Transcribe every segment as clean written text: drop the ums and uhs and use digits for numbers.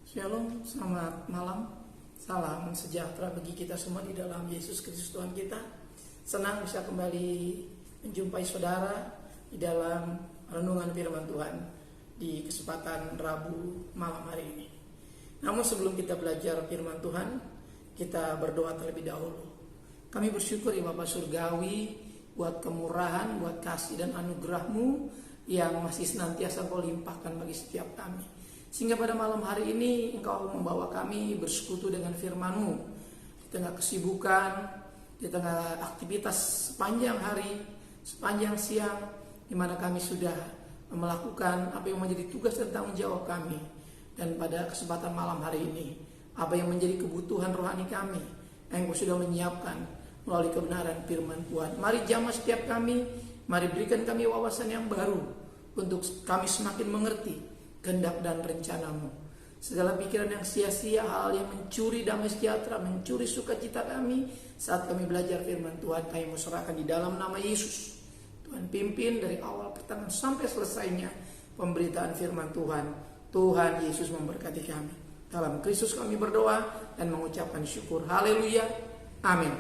Shalom, selamat malam. Salam sejahtera bagi kita semua di dalam Yesus Kristus Tuhan kita. Senang bisa kembali menjumpai saudara di dalam renungan firman Tuhan di kesempatan Rabu malam hari ini. Namun sebelum kita belajar firman Tuhan, kita berdoa terlebih dahulu. Kami bersyukur ya Bapa Surgawi buat kemurahan, buat kasih dan anugerah-Mu yang masih senantiasa Kau limpahkan bagi setiap kami. Sehingga pada malam hari ini Engkau membawa kami bersekutu dengan firman-Mu di tengah kesibukan, di tengah aktivitas sepanjang hari, sepanjang siang, di mana kami sudah melakukan apa yang menjadi tugas dan tanggung jawab kami. Dan pada kesempatan malam hari ini, apa yang menjadi kebutuhan rohani kami yang Engkau sudah menyiapkan melalui kebenaran firman Tuhan. Mari jamah setiap kami, mari berikan kami wawasan yang baru untuk kami semakin mengerti kehendak dan rencana-Mu. Segala pikiran yang sia-sia, hal yang mencuri damai sejahtera, mencuri sukacita kami saat kami belajar firman Tuhan, kami serahkan di dalam nama Yesus. Tuhan pimpin dari awal pertengahan sampai selesainya pemberitaan firman Tuhan. Tuhan Yesus memberkati kami. Dalam Kristus kami berdoa dan mengucapkan syukur. Haleluya. Amin.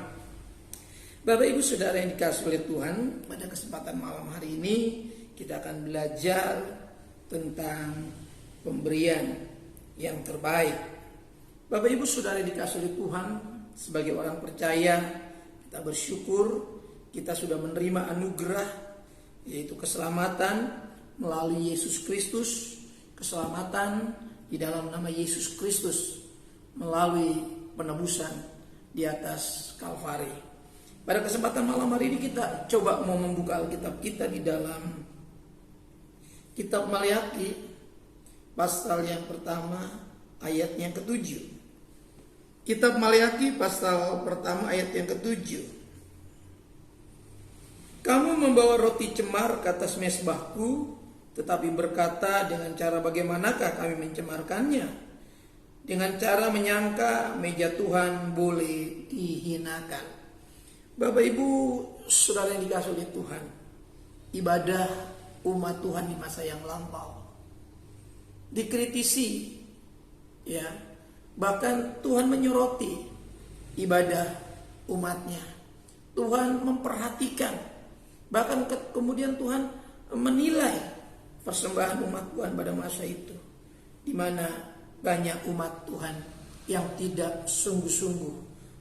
Bapak Ibu Saudara yang dikasihi oleh Tuhan, pada kesempatan malam hari ini kita akan belajar tentang pemberian yang terbaik. Bapak Ibu Saudara dikasihi oleh Tuhan, sebagai orang percaya kita bersyukur kita sudah menerima anugerah, yaitu keselamatan melalui Yesus Kristus, keselamatan di dalam nama Yesus Kristus melalui penebusan di atas Kalvari. Pada kesempatan malam hari ini kita coba mau membuka Alkitab kita di dalam Kitab Maleakhi pasal yang pertama ayat yang ke-7. Kitab Maleakhi pasal pertama ayat yang ke-7. Kamu membawa roti cemar ke atas mezbahku, tetapi berkata, dengan cara bagaimanakah kami mencemarkannya? Dengan cara menyangka meja Tuhan boleh dihinakan. Bapak Ibu Saudara yang dikasihi oleh Tuhan, ibadah umat Tuhan di masa yang lampau dikritisi, ya, bahkan Tuhan menyoroti ibadah umatnya. Tuhan memperhatikan, bahkan kemudian Tuhan menilai persembahan umat Tuhan pada masa itu, di mana banyak umat Tuhan yang tidak sungguh-sungguh,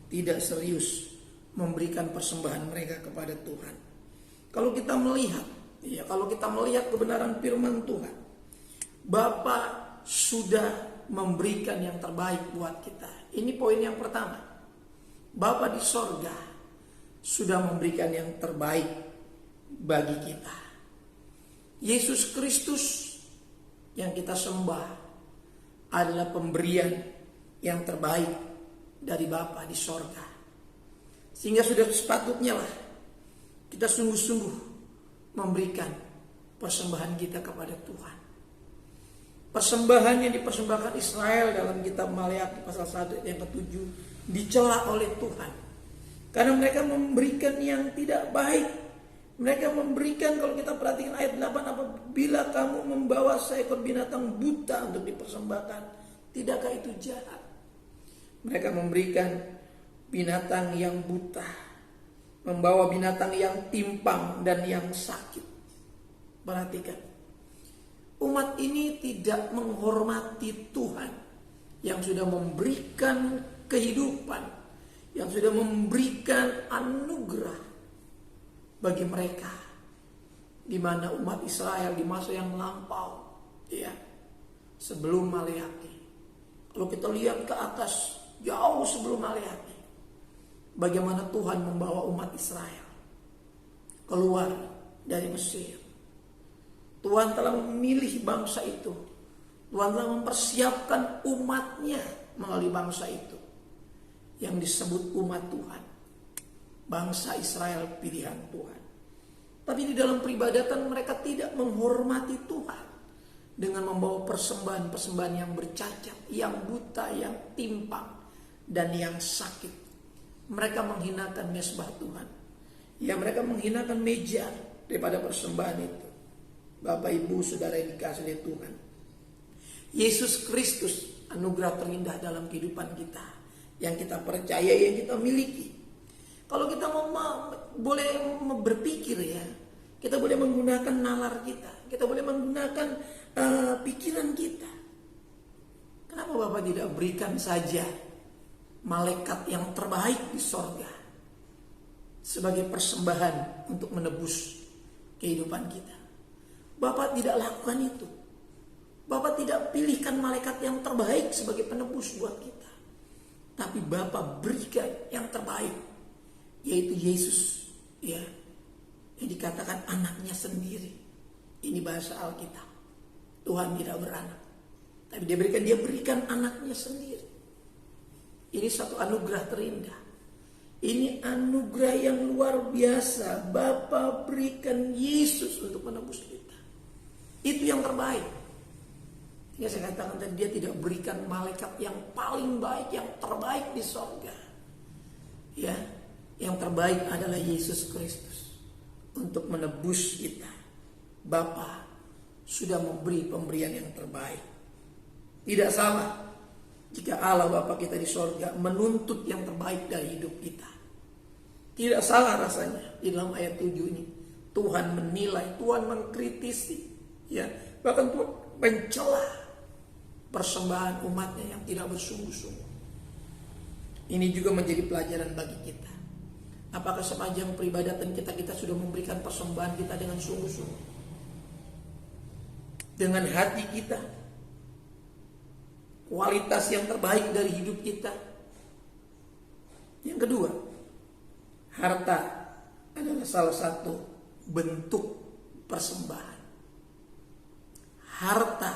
tidak serius memberikan persembahan mereka kepada Tuhan. Kalau kita melihat kebenaran firman Tuhan, Bapa sudah memberikan yang terbaik buat kita. Ini poin yang pertama. Bapa di sorga sudah memberikan yang terbaik bagi kita. Yesus Kristus yang kita sembah adalah pemberian yang terbaik dari Bapa di sorga. Sehingga sudah sepatutnya lah kita sungguh-sungguh memberikan persembahan kita kepada Tuhan. Persembahan yang dipersembahkan Israel dalam kitab Maleakhi pasal 1 yang ke-7 dicela oleh Tuhan. Karena mereka memberikan yang tidak baik. Mereka memberikan, kalau kita perhatikan ayat 8, apabila kamu membawa seekor binatang buta untuk dipersembahkan, tidakkah itu jahat? Mereka memberikan binatang yang buta, membawa binatang yang timpang dan yang sakit. Perhatikan, umat ini tidak menghormati Tuhan yang sudah memberikan kehidupan, yang sudah memberikan anugerah bagi mereka, di mana umat Israel di masa yang lampau, ya, sebelum Maleakhi. Kalau kita lihat ke atas, jauh sebelum Maleakhi, bagaimana Tuhan membawa umat Israel keluar dari Mesir. Tuhan telah memilih bangsa itu. Tuhan telah mempersiapkan umatnya melalui bangsa itu, yang disebut umat Tuhan, bangsa Israel pilihan Tuhan. Tapi di dalam peribadatan mereka tidak menghormati Tuhan dengan membawa persembahan-persembahan yang bercacat, yang buta, yang timpang, dan yang sakit. Mereka menghinakan mezbah Tuhan. Ya, mereka menghinakan meja daripada persembahan itu. Bapak Ibu Saudara yang dikasihi oleh Tuhan, Yesus Kristus anugerah terindah dalam kehidupan kita, yang kita percaya, yang kita miliki. Kalau kita boleh berpikir ya, kita boleh menggunakan nalar kita boleh menggunakan pikiran kita. Kenapa Bapak tidak berikan saja malaikat yang terbaik di sorga sebagai persembahan untuk menebus kehidupan kita? Bapak tidak lakukan itu. Bapak tidak pilihkan malaikat yang terbaik sebagai penebus buat kita. Tapi Bapak berikan yang terbaik, yaitu Yesus, ya, yang dikatakan anaknya sendiri. Ini bahasa Alkitab. Tuhan tidak beranak, tapi dia berikan anaknya sendiri. Ini satu anugerah terindah. Ini anugerah yang luar biasa. Bapa berikan Yesus untuk menebus kita. Itu yang terbaik. Ya, saya katakan tadi, dia tidak berikan malaikat yang paling baik, yang terbaik di sorga. Ya, yang terbaik adalah Yesus Kristus untuk menebus kita. Bapa sudah memberi pemberian yang terbaik. Tidak salah jika Allah Bapa kita di sorga menuntut yang terbaik dari hidup kita. Tidak salah rasanya di dalam ayat 7 ini. Tuhan menilai, Tuhan mengkritisi, ya, bahkan Tuhan mencela persembahan umatnya yang tidak bersungguh-sungguh. Ini juga menjadi pelajaran bagi kita. Apakah sepanjang peribadatan kita sudah memberikan persembahan kita dengan sungguh-sungguh, dengan hati kita, kualitas yang terbaik dari hidup kita? Yang kedua, harta adalah salah satu bentuk persembahan. Harta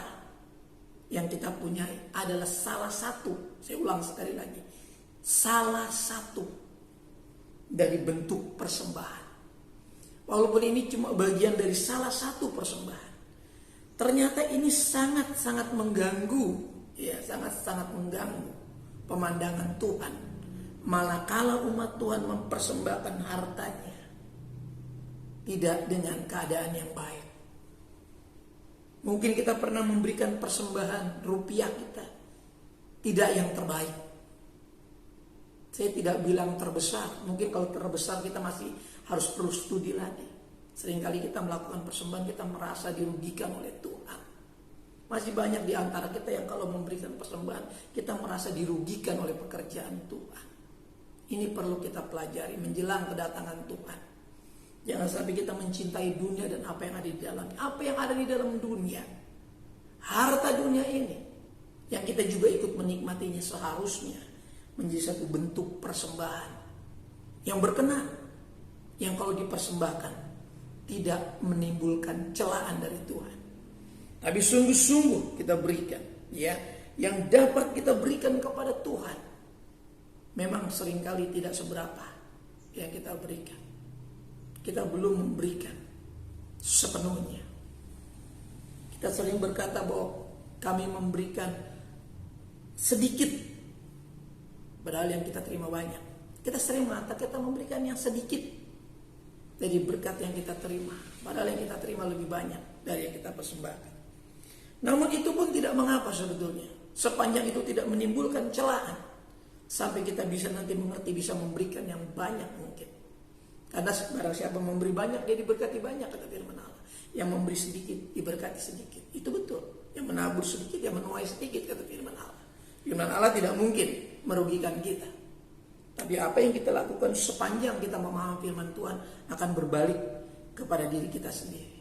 yang kita punya adalah salah satu, saya ulang sekali lagi, salah satu dari bentuk persembahan. Walaupun ini cuma bagian dari salah satu persembahan, ternyata ini sangat-sangat mengganggu, ya, sangat-sangat mengganggu pemandangan Tuhan. Malah kalau umat Tuhan mempersembahkan hartanya tidak dengan keadaan yang baik. Mungkin kita pernah memberikan persembahan rupiah kita tidak yang terbaik. Saya tidak bilang terbesar. Mungkin kalau terbesar kita masih harus perlu studi lagi. Seringkali kita melakukan persembahan, kita merasa dirugikan oleh Tuhan. Masih banyak di antara kita yang kalau memberikan persembahan, kita merasa dirugikan oleh pekerjaan Tuhan. Ini perlu kita pelajari menjelang kedatangan Tuhan. Jangan sampai kita mencintai dunia dan apa yang ada di dalamnya. Apa yang ada di dalam dunia, harta dunia ini, yang kita juga ikut menikmatinya, seharusnya menjadi satu bentuk persembahan yang berkenan, yang kalau dipersembahkan tidak menimbulkan celaan dari Tuhan. Tapi sungguh-sungguh kita berikan, ya, yang dapat kita berikan kepada Tuhan. Memang seringkali tidak seberapa yang kita berikan. Kita belum memberikan sepenuhnya. Kita sering berkata bahwa kami memberikan sedikit, padahal yang kita terima banyak. Kita sering mengatakan kita memberikan yang sedikit dari berkat yang kita terima, padahal yang kita terima lebih banyak dari yang kita persembahkan. Namun itu pun tidak mengapa sebetulnya, sepanjang itu tidak menimbulkan celaan, sampai kita bisa nanti mengerti, bisa memberikan yang banyak mungkin. Karena barang siapa memberi banyak, dia diberkati banyak, kata firman Allah. Yang memberi sedikit, diberkati sedikit. Itu betul. Yang menabur sedikit, yang menuai sedikit, kata firman Allah. Firman Allah tidak mungkin merugikan kita. Tapi apa yang kita lakukan sepanjang kita memahami firman Tuhan akan berbalik kepada diri kita sendiri.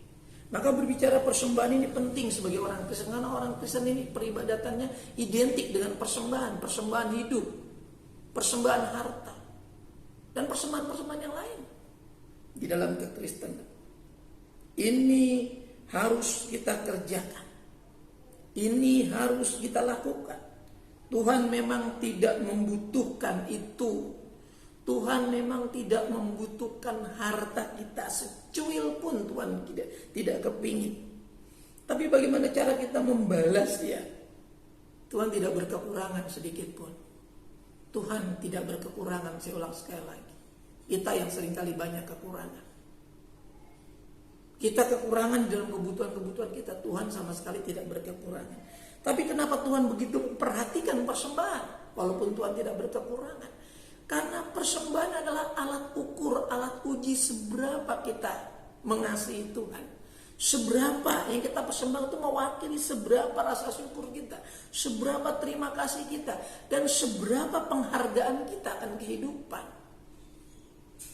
Maka berbicara persembahan ini penting sebagai orang Kristen. Karena orang Kristen ini peribadatannya identik dengan persembahan. Persembahan hidup, persembahan harta, dan persembahan-persembahan yang lain di dalam kekristenan. Ini harus kita kerjakan. Ini harus kita lakukan. Tuhan memang tidak membutuhkan itu. Tuhan memang tidak membutuhkan harta kita secuil pun. Tuhan tidak kepingin. Tapi bagaimana cara kita membalasnya? Tuhan tidak berkekurangan sedikit pun. Tuhan tidak berkekurangan, saya ulang sekali lagi. Kita yang seringkali banyak kekurangan. Kita kekurangan dalam kebutuhan-kebutuhan kita. Tuhan sama sekali tidak berkekurangan. Tapi kenapa Tuhan begitu memperhatikan persembahan walaupun Tuhan tidak berkekurangan? Karena persembahan adalah alat ukur, alat uji seberapa kita mengasihi Tuhan. Seberapa yang kita persembahkan itu mewakili seberapa rasa syukur kita, seberapa terima kasih kita, dan seberapa penghargaan kita akan kehidupan,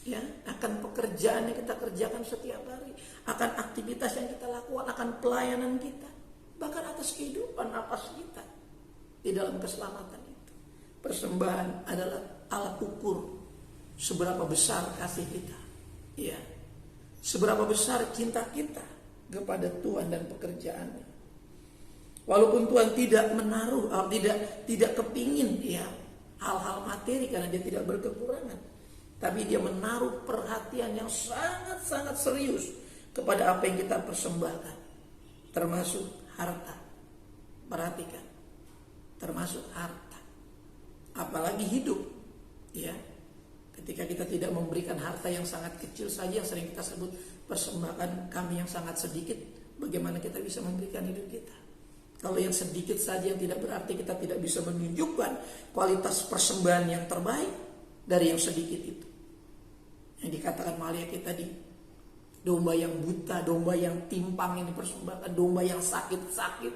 ya, akan pekerjaan yang kita kerjakan setiap hari, akan aktivitas yang kita lakukan, akan pelayanan kita, bahkan atas kehidupan napas kita di dalam keselamatan itu. Persembahan adalah alat ukur seberapa besar kasih kita, ya, seberapa besar cinta kita kepada Tuhan dan pekerjaannya. Walaupun Tuhan tidak menaruh, tidak kepingin, ya, hal-hal materi karena dia tidak berkekurangan, tapi dia menaruh perhatian yang sangat-sangat serius kepada apa yang kita persembahkan, termasuk harta. Perhatikan, termasuk harta, apalagi hidup, ya. Ketika kita tidak memberikan harta yang sangat kecil saja, yang sering kita sebut persembahkan kami yang sangat sedikit, bagaimana kita bisa memberikan hidup kita? Kalau yang sedikit saja yang tidak berarti kita tidak bisa menunjukkan kualitas persembahan yang terbaik dari yang sedikit itu. Yang dikatakan Malia kita tadi, domba yang buta, domba yang timpang yang dipersembahkan, domba yang sakit-sakit,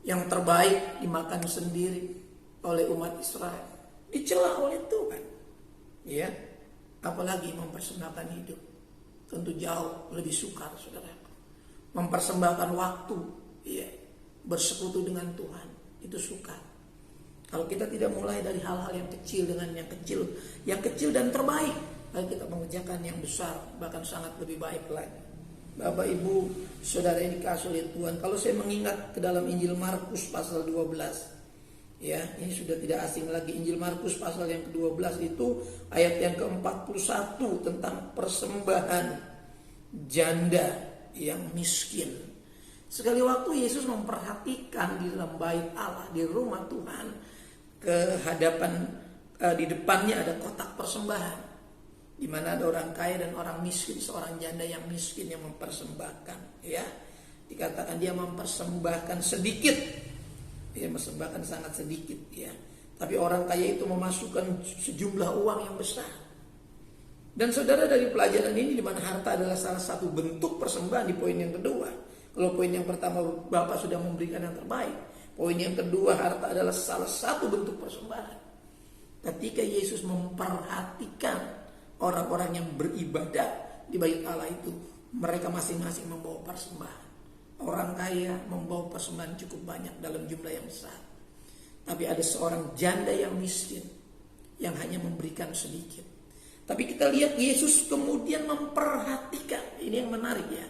yang terbaik dimakan sendiri oleh umat Israel, dicela oleh Tuhan, ya. Apalagi mempersembahkan hidup, tentu jauh lebih sukar, saudara. Mempersembahkan waktu, ya, bersekutu dengan Tuhan, itu sukar. Kalau kita tidak mulai dari hal-hal yang kecil dengan yang kecil dan terbaik, lalu kita mengerjakan yang besar, bahkan sangat lebih baik lagi. Bapak Ibu Saudara yang dikasihi oleh Tuhan, kalau saya mengingat ke dalam Injil Markus pasal 12, ya, ini sudah tidak asing lagi. Injil Markus pasal yang ke-12 itu ayat yang ke-41 tentang persembahan janda yang miskin. Sekali waktu Yesus memperhatikan di dalam bait Allah, di rumah Tuhan, ke hadapan di depannya ada kotak persembahan, di mana ada orang kaya dan orang miskin, seorang janda yang miskin yang mempersembahkan, ya. Dikatakan dia mempersembahkan sedikit. Dia mempersembahkan sangat sedikit, ya. Tapi orang kaya itu memasukkan sejumlah uang yang besar. Dan saudara, dari pelajaran ini di mana harta adalah salah satu bentuk persembahan di poin yang kedua. Kalau poin yang pertama Bapak sudah memberikan yang terbaik, poin yang kedua harta adalah salah satu bentuk persembahan. Ketika Yesus memperhatikan orang-orang yang beribadah di bait Allah itu, mereka masing-masing membawa persembahan. Orang kaya membawa persembahan cukup banyak dalam jumlah yang besar. Tapi ada seorang janda yang miskin yang hanya memberikan sedikit. Tapi kita lihat Yesus kemudian memperhatikan. Ini yang menarik, ya.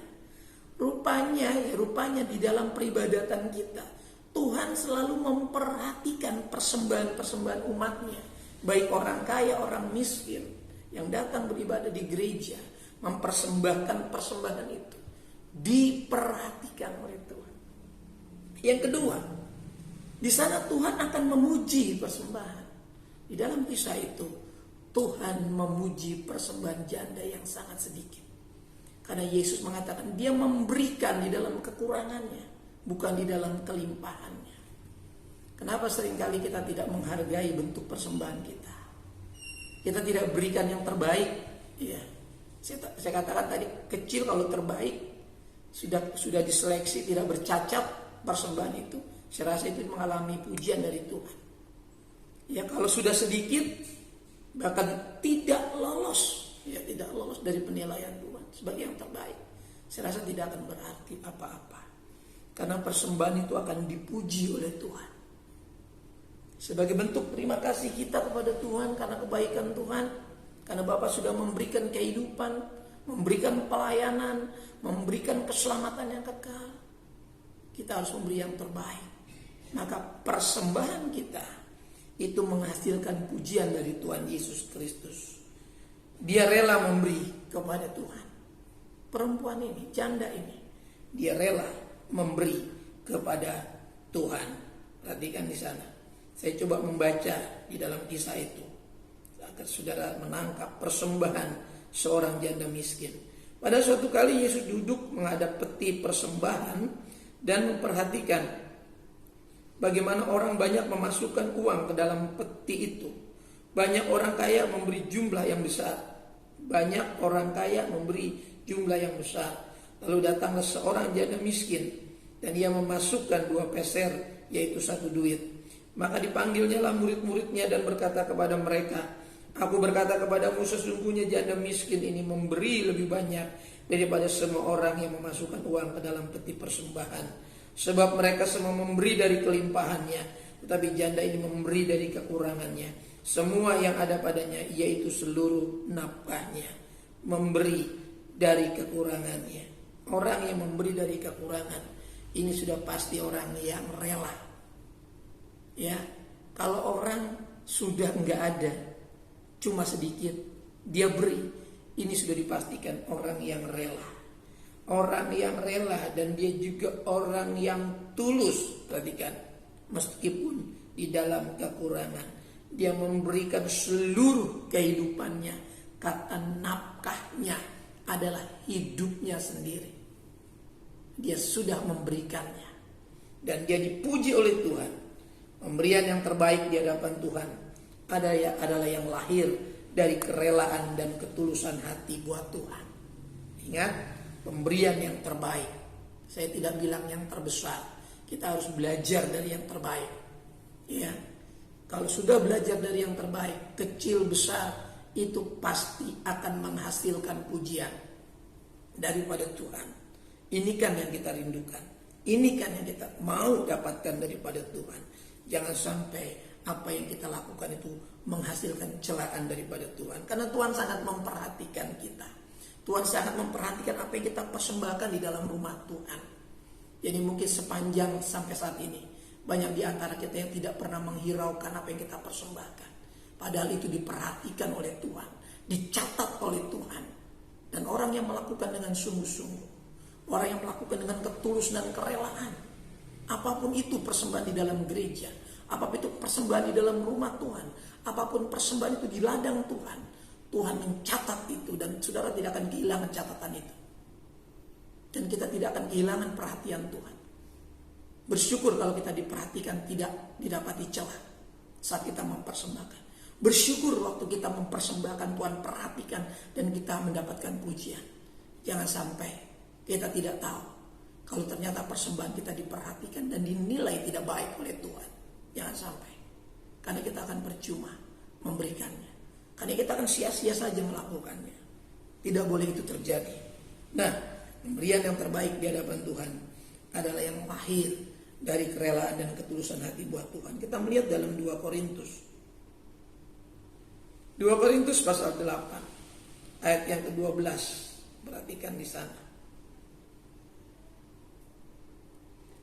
Rupanya di dalam peribadatan kita, Tuhan selalu memperhatikan persembahan-persembahan umatnya. Baik orang kaya, orang miskin yang datang beribadah di gereja, mempersembahkan persembahan itu, diperhatikan oleh Tuhan. Yang kedua, di sana Tuhan akan memuji persembahan. Di dalam kisah itu, Tuhan memuji persembahan janda yang sangat sedikit. Karena Yesus mengatakan dia memberikan di dalam kekurangannya, bukan di dalam kelimpahannya. Kenapa seringkali kita tidak menghargai bentuk persembahan kita? Kita tidak berikan yang terbaik, ya. Saya katakan tadi, kecil kalau terbaik, sudah diseleksi, tidak bercacat persembahan itu, saya rasa itu mengalami pujian dari Tuhan. Ya, kalau sudah sedikit, bahkan tidak lolos, ya, tidak lolos dari penilaian Tuhan sebagai yang terbaik, saya rasa tidak akan berarti apa-apa. Karena persembahan itu akan dipuji oleh Tuhan sebagai bentuk terima kasih kita kepada Tuhan karena kebaikan Tuhan, karena Bapa sudah memberikan kehidupan, memberikan pelayanan, memberikan keselamatan yang kekal. Kita harus memberi yang terbaik. Maka persembahan kita itu menghasilkan pujian dari Tuhan Yesus Kristus. Dia rela memberi kepada Tuhan. Perempuan ini, janda ini, dia rela memberi kepada Tuhan. Perhatikan di sana. Saya coba membaca di dalam kisah itu agar saudara menangkap persembahan seorang janda miskin. Pada suatu kali Yesus duduk menghadap peti persembahan dan memperhatikan bagaimana orang banyak memasukkan uang ke dalam peti itu. Banyak orang kaya memberi jumlah yang besar. Banyak orang kaya memberi jumlah yang besar. Lalu datanglah seorang janda miskin, dan ia memasukkan 2 peser, yaitu 1 duit. Maka dipanggilnyalah murid-muridnya dan berkata kepada mereka, aku berkata kepadamu, sesungguhnya janda miskin ini memberi lebih banyak daripada semua orang yang memasukkan uang ke dalam peti persembahan. Sebab mereka semua memberi dari kelimpahannya, tetapi janda ini memberi dari kekurangannya. Semua yang ada padanya, yaitu seluruh nafkahnya, memberi dari kekurangannya. Orang yang memberi dari kekurangan, ini sudah pasti orang yang rela. Ya, kalau orang sudah nggak ada, cuma sedikit, dia beri, ini sudah dipastikan orang yang rela. Orang yang rela, dan dia juga orang yang tulus. Perhatikan, meskipun di dalam kekurangan, dia memberikan seluruh kehidupannya. Kata nafkahnya adalah hidupnya sendiri. Dia sudah memberikannya, dan dia dipuji oleh Tuhan. Pemberian yang terbaik di hadapan Tuhan adalah yang lahir dari kerelaan dan ketulusan hati buat Tuhan. Ingat, pemberian yang terbaik. Saya tidak bilang yang terbesar. Kita harus belajar dari yang terbaik. Ya, kalau sudah belajar dari yang terbaik, kecil besar itu pasti akan menghasilkan pujian daripada Tuhan. Ini kan yang kita rindukan. Ini kan yang kita mau dapatkan daripada Tuhan. Jangan sampai apa yang kita lakukan itu menghasilkan celaan daripada Tuhan. Karena Tuhan sangat memperhatikan kita. Tuhan sangat memperhatikan apa yang kita persembahkan di dalam rumah Tuhan. Jadi mungkin sepanjang sampai saat ini, banyak di antara kita yang tidak pernah menghiraukan apa yang kita persembahkan. Padahal itu diperhatikan oleh Tuhan, dicatat oleh Tuhan. Dan orang yang melakukan dengan sungguh-sungguh, orang yang melakukan dengan ketulus dan kerelaan, apapun itu persembahan di dalam gereja, apapun itu persembahan di dalam rumah Tuhan, apapun persembahan itu di ladang Tuhan, Tuhan mencatat itu, dan saudara tidak akan kehilangan catatan itu. Dan kita tidak akan kehilangan perhatian Tuhan. Bersyukur kalau kita diperhatikan, tidak didapati celah saat kita mempersembahkan. Bersyukur waktu kita mempersembahkan, Tuhan perhatikan dan kita mendapatkan pujian. Jangan sampai kita tidak tahu kalau ternyata persembahan kita diperhatikan dan dinilai tidak baik oleh Tuhan. Jangan sampai. Karena kita akan percuma memberikannya. Karena kita akan sia-sia saja melakukannya. Tidak boleh itu terjadi. Nah, pemberian yang terbaik di hadapan Tuhan adalah yang lahir dari kerelaan dan ketulusan hati buat Tuhan. Kita melihat dalam 2 Korintus. 2 Korintus pasal 8 ayat yang ke-12. Perhatikan di sana.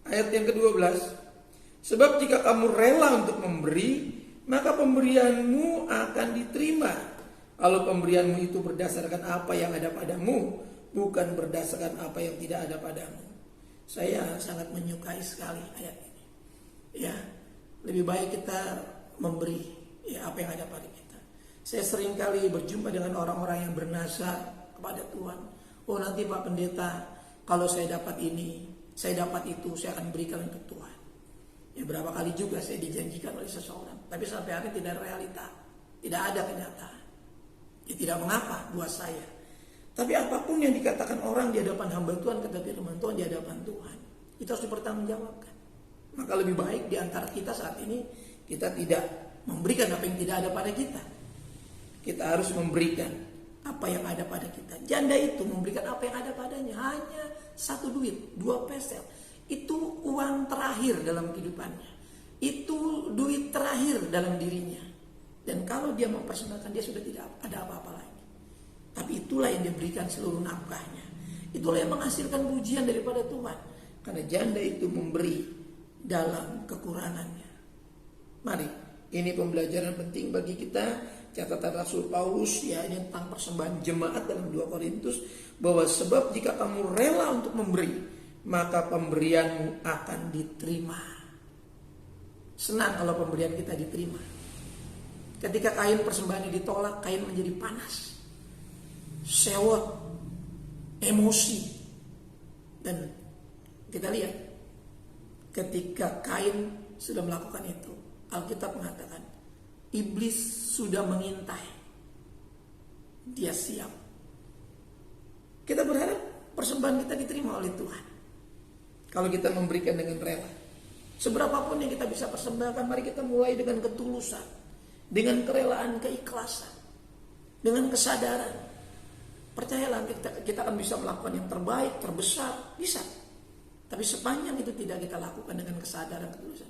Ayat yang ke-12. Sebab jika kamu rela untuk memberi, maka pemberianmu akan diterima. Kalau pemberianmu itu berdasarkan apa yang ada padamu, bukan berdasarkan apa yang tidak ada padamu. Saya sangat menyukai sekali ayat ini. Ya, lebih baik kita memberi ya apa yang ada pada kita. Saya sering kali berjumpa dengan orang-orang yang bernasar kepada Tuhan. Oh, nanti Pak Pendeta, kalau saya dapat ini, saya dapat itu, saya akan berikan untuk Tuhan. Ya, berapa kali juga saya dijanjikan oleh seseorang, tapi sampai hari ini tidak ada realita, tidak ada kenyataan. Ya, tidak mengapa buat saya. Tapi apapun yang dikatakan orang di hadapan hamba Tuhan, kata firman Tuhan, di hadapan Tuhan, itu harus dipertanggungjawabkan. Maka lebih baik di antara kita saat ini, kita tidak memberikan apa yang tidak ada pada kita. Kita harus memberikan apa yang ada pada kita. Janda itu memberikan apa yang ada padanya, hanya 1 duit, 2 peser. Itu uang terakhir dalam kehidupannya. Itu duit terakhir dalam dirinya. Dan kalau dia mempersembahkan, dia sudah tidak ada apa-apa lagi. Tapi itulah yang diberikan seluruh nafkahnya. Itulah yang menghasilkan pujian daripada Tuhan. Karena janda itu memberi dalam kekurangannya. Mari, ini pembelajaran penting bagi kita. Catatan Rasul Paulus ya, ini tentang persembahan jemaat dalam 2 Korintus, bahwa sebab jika kamu rela untuk memberi, maka pemberianmu akan diterima. Senang kalau pemberian kita diterima. Ketika kain persembahannya ditolak, kain menjadi panas, sewot, emosi. Dan kita lihat ketika kain sudah melakukan itu. Alkitab mengatakan iblis sudah mengintai, dia siap. Kita berharap persembahan kita diterima oleh Tuhan kalau kita memberikan dengan rela. Seberapapun yang kita bisa persembahkan, mari kita mulai dengan ketulusan, dengan kerelaan, keikhlasan, dengan kesadaran. Percayalah, kita akan bisa melakukan yang terbaik, terbesar, bisa. Tapi sepanjang itu tidak kita lakukan dengan kesadaran, ketulusan,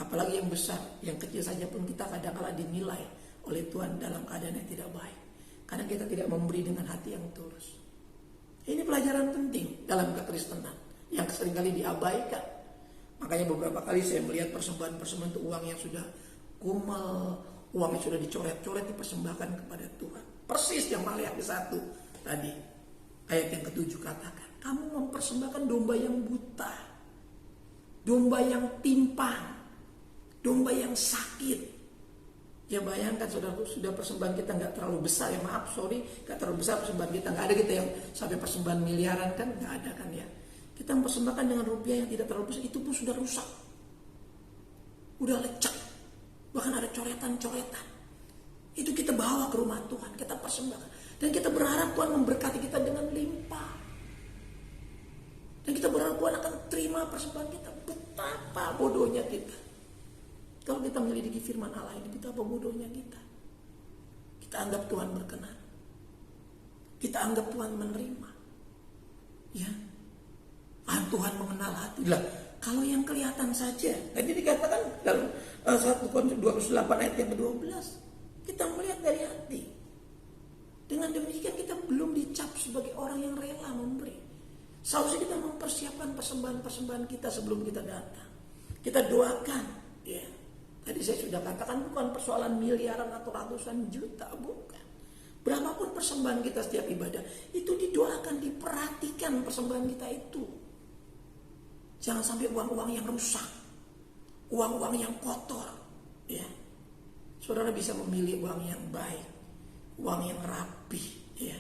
apalagi yang besar, yang kecil saja pun kita kadang-kala dinilai oleh Tuhan dalam keadaan yang tidak baik, karena kita tidak memberi dengan hati yang tulus. Ini pelajaran penting dalam kekristenan yang seringkali diabaikan. Makanya beberapa kali saya melihat persembahan-persembahan itu uang yang sudah kumel, uang yang sudah dicoret-coret dipersembahkan kepada Tuhan. Persis yang Maliaki 1 tadi, ayat yang ke-7 katakan, kamu mempersembahkan domba yang buta, domba yang timpang, domba yang sakit. Ya bayangkan saudara, sudah persembahan kita nggak terlalu besar, ya maaf, nggak terlalu besar persembahan kita, nggak ada kita yang sampai persembahan miliaran, kan nggak ada kan ya. Kita mempersembahkan dengan rupiah yang tidak terlalu besar, itu pun sudah rusak, udah lecek, bahkan ada coretan-coretan. Itu kita bawa ke rumah Tuhan, kita persembahkan, dan kita berharap Tuhan memberkati kita dengan limpah. Dan kita berharap Tuhan akan terima persembahan kita. Betapa bodohnya kita kalau kita menyelidiki firman Allah ini, betapa bodohnya kita. Kita anggap Tuhan berkenan, kita anggap Tuhan menerima, ya. Tuhan mengenal hati. Lah, kalau yang kelihatan saja, tadi dikatakan dalam 1 Korintus 28 ayat yang ke-12, kita melihat dari hati. Dengan demikian kita belum dicap sebagai orang yang rela memberi. Seharusnya kita mempersiapkan persembahan-persembahan kita sebelum kita datang. Kita doakan, ya. Tadi saya sudah katakan bukan persoalan miliaran atau ratusan juta, bukan. Berapapun persembahan kita setiap ibadah, itu didoakan, diperhatikan persembahan kita itu. Jangan sampai uang-uang yang rusak, uang-uang yang kotor, ya. Saudara bisa memilih uang yang baik, uang yang rapi, ya.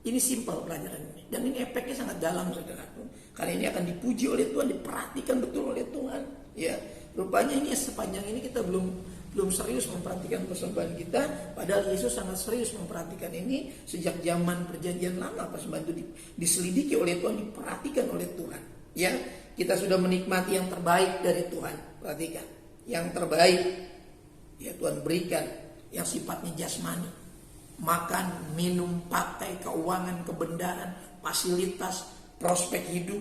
Ini simple pelajaran ini, dan ini efeknya sangat dalam, saudara. Karena ini akan dipuji oleh Tuhan, diperhatikan betul oleh Tuhan, ya. Rupanya ini sepanjang ini kita belum serius memperhatikan persembahan kita, padahal Yesus sangat serius memperhatikan ini sejak zaman perjanjian lama. Persembahan itu diselidiki oleh Tuhan, diperhatikan oleh Tuhan. Ya, kita sudah menikmati yang terbaik dari Tuhan. Perhatikan, yang terbaik ya Tuhan berikan, yang sifatnya jasmani, makan, minum, pakai, keuangan, kebenaran, fasilitas, prospek hidup,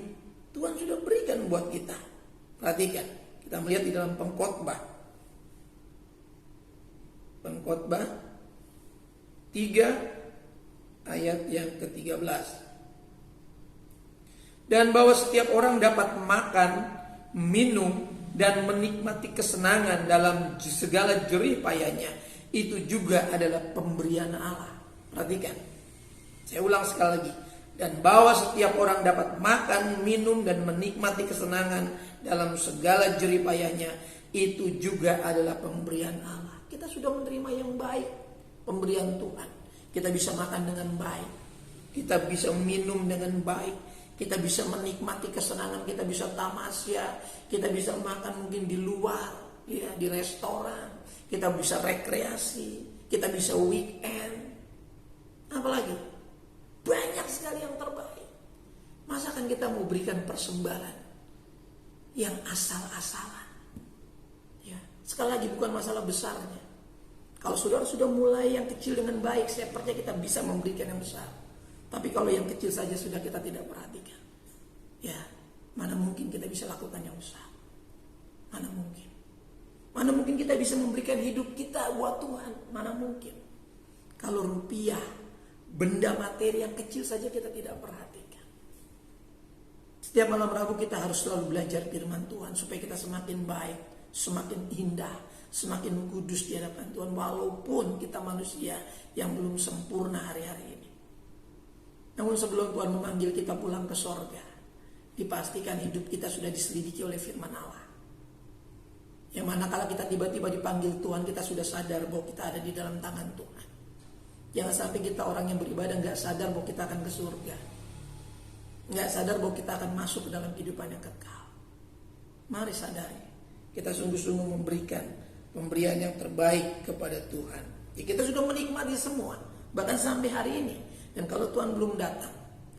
Tuhan sudah berikan buat kita. Perhatikan, kita melihat di dalam Pengkhotbah 3 ayat yang ke-13. Dan bahwa setiap orang dapat makan, minum, dan menikmati kesenangan dalam segala jerih payahnya, itu juga adalah pemberian Allah. Perhatikan, saya ulang sekali lagi. Dan bahwa setiap orang dapat makan, minum, dan menikmati kesenangan dalam segala jerih payahnya, itu juga adalah pemberian Allah. Kita sudah menerima yang baik, pemberian Tuhan. Kita bisa makan dengan baik, kita bisa minum dengan baik, kita bisa menikmati kesenangan, kita bisa tamasya, kita bisa makan mungkin di luar, ya, di restoran, kita bisa rekreasi, kita bisa weekend, apalagi banyak sekali yang terbaik. Masa kan kita mau berikan persembahan yang asal-asalan, ya. Sekali lagi bukan masalah besarnya. Kalau saudara sudah mulai yang kecil dengan baik, saya percaya kita bisa memberikan yang besar. Tapi kalau yang kecil saja sudah kita tidak perhatikan, ya, mana mungkin kita bisa lakukan yang besar? Mana mungkin? Mana mungkin kita bisa memberikan hidup kita buat Tuhan? Mana mungkin? Kalau rupiah, benda materi yang kecil saja kita tidak perhatikan. Setiap malam Rabu kita harus selalu belajar firman Tuhan supaya kita semakin baik, semakin indah, semakin kudus di hadapan Tuhan, walaupun kita manusia yang belum sempurna hari-hari ini. Namun sebelum Tuhan memanggil kita pulang ke sorga, dipastikan hidup kita sudah diselidiki oleh firman Allah. Yang mana kalau kita tiba-tiba dipanggil Tuhan, kita sudah sadar bahwa kita ada di dalam tangan Tuhan. Jangan sampai kita orang yang beribadah gak sadar bahwa kita akan ke surga, gak sadar bahwa kita akan masuk ke dalam kehidupan yang kekal. Mari sadari kita sungguh-sungguh memberikan pemberian yang terbaik kepada Tuhan. Ya, kita sudah menikmati semua, bahkan sampai hari ini. Dan kalau Tuhan belum datang,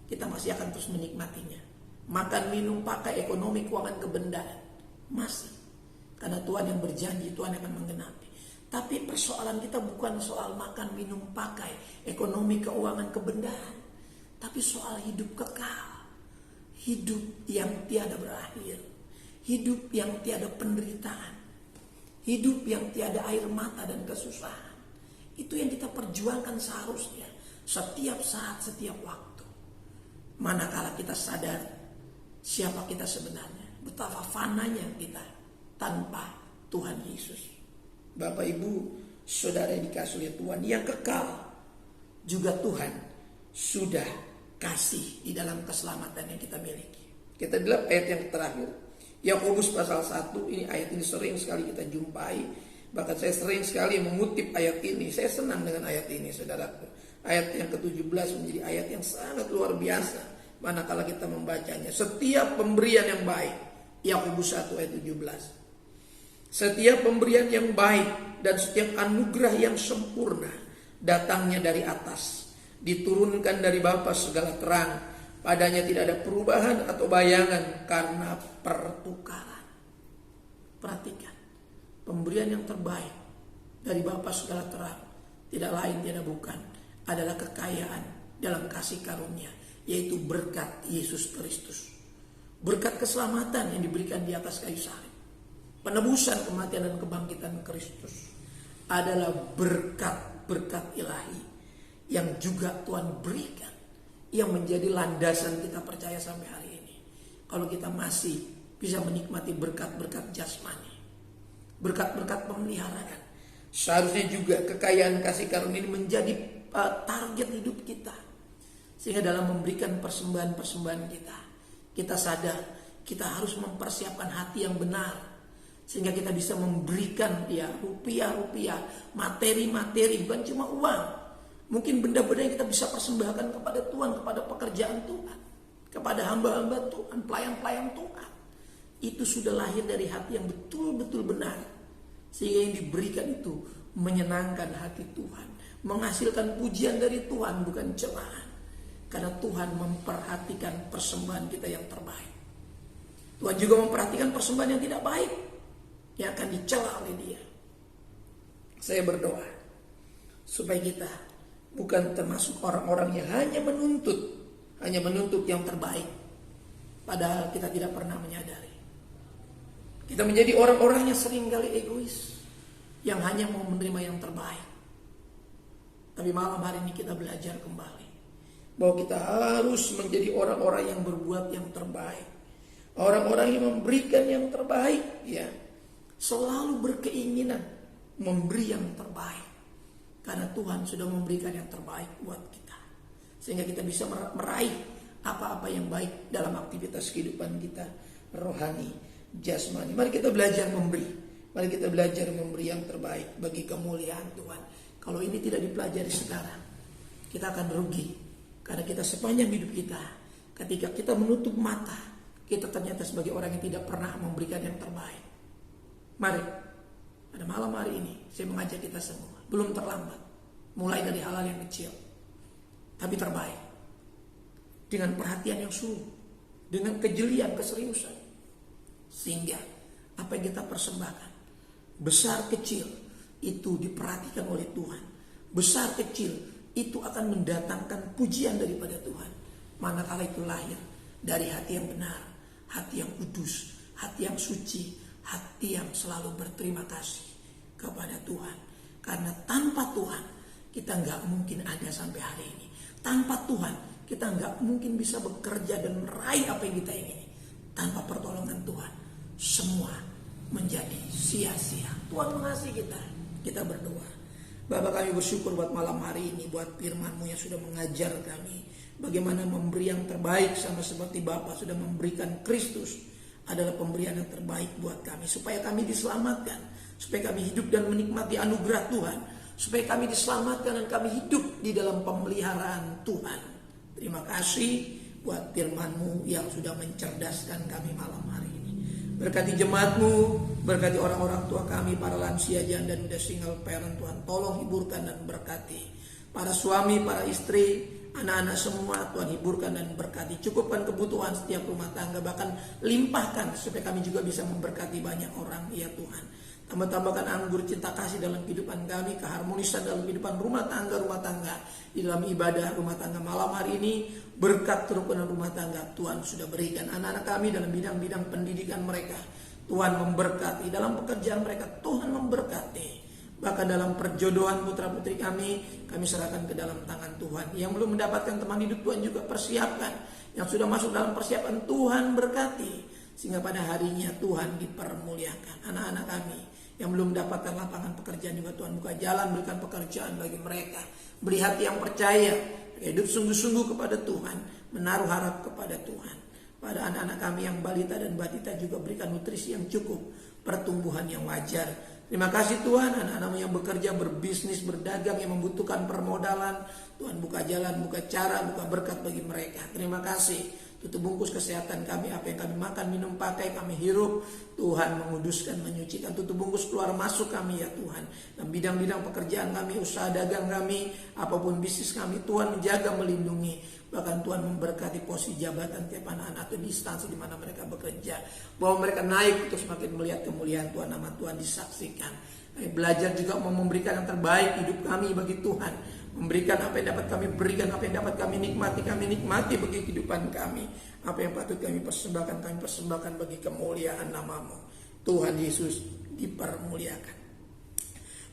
kita masih akan terus menikmatinya. Makan, minum, pakai, ekonomi, keuangan, kebendaan, masih. Karena Tuhan yang berjanji, Tuhan akan menggenapi. Tapi persoalan kita bukan soal makan, minum, pakai, ekonomi, keuangan, kebendaan, tapi soal hidup kekal, hidup yang tiada berakhir, hidup yang tiada penderitaan, hidup yang tiada air mata dan kesusahan. Itu yang kita perjuangkan seharusnya setiap saat, setiap waktu. Manakala kita sadar siapa kita sebenarnya, betapa fananya kita tanpa Tuhan Yesus. Bapak, Ibu, Saudara yang dikasihi oleh Tuhan, yang kekal juga Tuhan sudah kasih di dalam keselamatan yang kita miliki. Kita lihat ayat yang terakhir, Yakobus pasal 1. Ini ayat ini sering sekali kita jumpai. Bahkan saya sering sekali mengutip ayat ini. Saya senang dengan ayat ini, saudaraku. Ayat yang ke-17 menjadi ayat yang sangat luar biasa manakala kita membacanya. Setiap pemberian yang baik, Yakobus 1 ayat 17. Setiap pemberian yang baik dan setiap anugerah yang sempurna datangnya dari atas, diturunkan dari Bapa segala terang. Padanya tidak ada perubahan atau bayangan karena pertukaran. Perhatikan, pemberian yang terbaik dari Bapa segala terang tidak lain tidak bukan adalah kekayaan dalam kasih karunia, yaitu berkat Yesus Kristus. Berkat keselamatan yang diberikan di atas kayu salib. Penebusan, kematian dan kebangkitan Kristus adalah berkat-berkat ilahi yang juga Tuhan berikan, yang menjadi landasan kita percaya sampai hari ini. Kalau kita masih bisa menikmati berkat-berkat jasmani, berkat-berkat pemeliharaan, seharusnya juga kekayaan kasih karunia ini menjadi target hidup kita. Sehingga dalam memberikan persembahan-persembahan kita sadar kita harus mempersiapkan hati yang benar, sehingga kita bisa memberikan rupiah-rupiah, materi-materi, bukan cuma uang. Mungkin benda-benda yang kita bisa persembahkan kepada Tuhan, kepada pekerjaan Tuhan, kepada hamba-hamba Tuhan, pelayan-pelayan Tuhan. Itu sudah lahir dari hati yang betul-betul benar, sehingga yang diberikan itu menyenangkan hati Tuhan, menghasilkan pujian dari Tuhan, bukan celaan. Karena Tuhan memperhatikan persembahan kita yang terbaik. Tuhan juga memperhatikan persembahan yang tidak baik, yang akan dicela oleh Dia. Saya berdoa supaya kita bukan termasuk orang-orang yang hanya menuntut yang terbaik, padahal kita tidak pernah menyadari. Kita menjadi orang-orang yang seringkali egois, yang hanya mau menerima yang terbaik. Tapi malam hari ini kita belajar kembali bahwa kita harus menjadi orang-orang yang berbuat yang terbaik, orang-orang yang memberikan yang terbaik, ya. Selalu berkeinginan memberi yang terbaik, karena Tuhan sudah memberikan yang terbaik buat kita, sehingga kita bisa meraih apa-apa yang baik dalam aktivitas kehidupan kita, rohani, jasmani. Mari kita belajar memberi, mari kita belajar memberi yang terbaik bagi kemuliaan Tuhan. Kalau ini tidak dipelajari sekarang, kita akan rugi, karena kita sepanjang hidup kita, ketika kita menutup mata, kita ternyata sebagai orang yang tidak pernah memberikan yang terbaik. Mari, pada malam hari ini saya mengajak kita semua, belum terlambat, mulai dari hal-hal yang kecil, tapi terbaik, dengan perhatian yang sungguh, dengan kejelian, keseriusan, sehingga apa yang kita persembahkan, besar kecil, itu diperhatikan oleh Tuhan. Besar kecil itu akan mendatangkan pujian daripada Tuhan, manakala itu lahir dari hati yang benar, hati yang kudus, hati yang suci, hati yang selalu berterima kasih kepada Tuhan. Karena tanpa Tuhan kita gak mungkin ada sampai hari ini. Tanpa Tuhan kita gak mungkin bisa bekerja dan meraih apa yang kita ingini. Tanpa pertolongan Tuhan semua menjadi sia-sia. Tuhan mengasihi kita. Kita berdoa. Bapa, kami bersyukur buat malam hari ini, buat firman-Mu yang sudah mengajar kami bagaimana memberi yang terbaik, sama seperti Bapa sudah memberikan Kristus adalah pemberian yang terbaik buat kami, supaya kami diselamatkan, supaya kami hidup dan menikmati anugerah Tuhan, supaya kami diselamatkan dan kami hidup di dalam pemeliharaan Tuhan. Terima kasih buat firman-Mu yang sudah mencerdaskan kami malam hari ini. Berkati jemaat-Mu Berkati orang-orang tua kami, para lansia, janda, dan single parent Tuhan. Tolong hiburkan dan berkati. Para suami, para istri, anak-anak semua Tuhan hiburkan dan berkati. Cukupkan kebutuhan setiap rumah tangga, bahkan limpahkan supaya kami juga bisa memberkati banyak orang ya Tuhan. Tambahkan anggur cinta kasih dalam kehidupan kami, keharmonisan dalam kehidupan rumah tangga, di dalam ibadah rumah tangga malam hari ini. Berkat kerukunan rumah tangga Tuhan sudah berikan anak-anak kami dalam bidang-bidang pendidikan mereka. Tuhan memberkati dalam pekerjaan mereka, Tuhan memberkati. Bahkan dalam perjodohan putra putri kami serahkan ke dalam tangan Tuhan. Yang belum mendapatkan teman hidup Tuhan juga persiapkan. Yang sudah masuk dalam persiapan Tuhan berkati. Sehingga pada harinya Tuhan dipermuliakan. Anak-anak kami yang belum mendapatkan lapangan pekerjaan juga Tuhan buka jalan, berikan pekerjaan bagi mereka. Beri hati yang percaya, hidup sungguh-sungguh kepada Tuhan, menaruh harap kepada Tuhan. Pada anak-anak kami yang balita dan batita juga berikan nutrisi yang cukup, pertumbuhan yang wajar. Terima kasih Tuhan, anak-anakmu yang bekerja, berbisnis, berdagang, yang membutuhkan permodalan. Tuhan buka jalan, buka cara, buka berkat bagi mereka. Terima kasih. Tutup bungkus kesehatan kami, apa yang kami makan, minum, pakai, kami hirup. Tuhan menguduskan, menyucikan. Tutup bungkus keluar masuk kami ya Tuhan. Dan bidang-bidang pekerjaan kami, usaha dagang kami, apapun bisnis kami, Tuhan menjaga, melindungi. Bahkan Tuhan memberkati posisi jabatan tiap anak-anak atau di instansi di mana mereka bekerja. Bahwa mereka naik untuk semakin melihat kemuliaan Tuhan, nama Tuhan disaksikan. Kami belajar juga mau memberikan yang terbaik hidup kami bagi Tuhan. Memberikan apa yang dapat kami berikan, apa yang dapat kami nikmati bagi kehidupan kami. Apa yang patut kami persembahkan bagi kemuliaan nama-Mu. Tuhan Yesus dipermuliakan.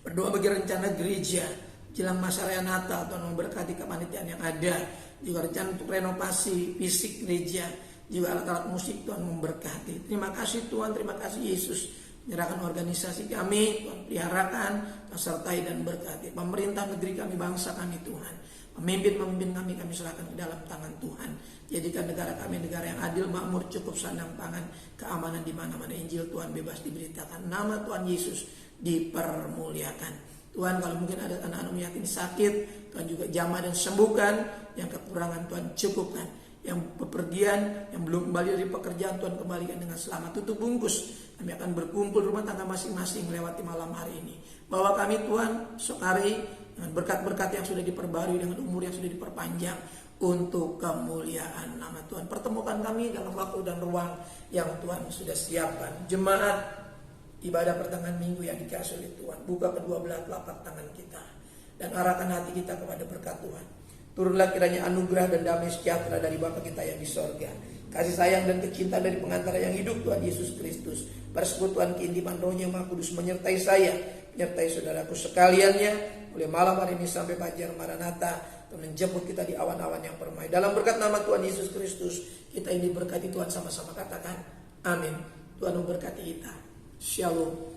Berdoa bagi rencana gereja jelang masa raya Natal, Tuhan memberkati kepanitiaan yang ada. Juga rencana untuk renovasi fisik gereja, juga alat-alat musik Tuhan memberkati. Terima kasih Tuhan, terima kasih Yesus. Menyerahkan organisasi kami, Tuhan peliharakan, sertai dan berkati. Pemerintah negeri kami, bangsa kami Tuhan. Pemimpin kami serahkan ke dalam tangan Tuhan. Jadikan negara kami negara yang adil, makmur, cukup sandang pangan, keamanan di mana-mana. Injil Tuhan bebas diberitakan. Nama Tuhan Yesus dipermuliakan. Tuhan, kalau mungkin ada anak-anak yakin sakit, Tuhan juga jamah dan sembuhkan. Yang kekurangan Tuhan cukupkan. Yang bepergian, yang belum kembali dari pekerjaan, Tuhan kembalikan dengan selamat. Tutup bungkus. Kami akan berkumpul rumah tangga masing-masing melewati malam hari ini. Bawa kami Tuhan esok hari dengan berkat-berkat yang sudah diperbarui, dengan umur yang sudah diperpanjang, untuk kemuliaan nama Tuhan. Pertemukan kami dalam waktu dan ruang yang Tuhan sudah siapkan. Jemaat ibadah pertengahan minggu yang dikasih oleh Tuhan, buka kedua belah telapak tangan kita dan arahkan hati kita kepada berkat Tuhan. Turunlah kiranya anugerah dan damai sejahtera dari Bapa kita yang di sorga, kasih sayang dan kecintaan dari pengantara yang hidup Tuhan Yesus Kristus, persekutuan keintiman Roh-Nya Maha Kudus menyertai saya, menyertai saudaraku sekaliannya, mulai malam hari ini sampai fajar Maranatha, menjemput kita di awan-awan yang permai. Dalam berkat nama Tuhan Yesus Kristus, kita ini berkati Tuhan, sama-sama katakan amin. Tuhan memberkati kita. Shalom.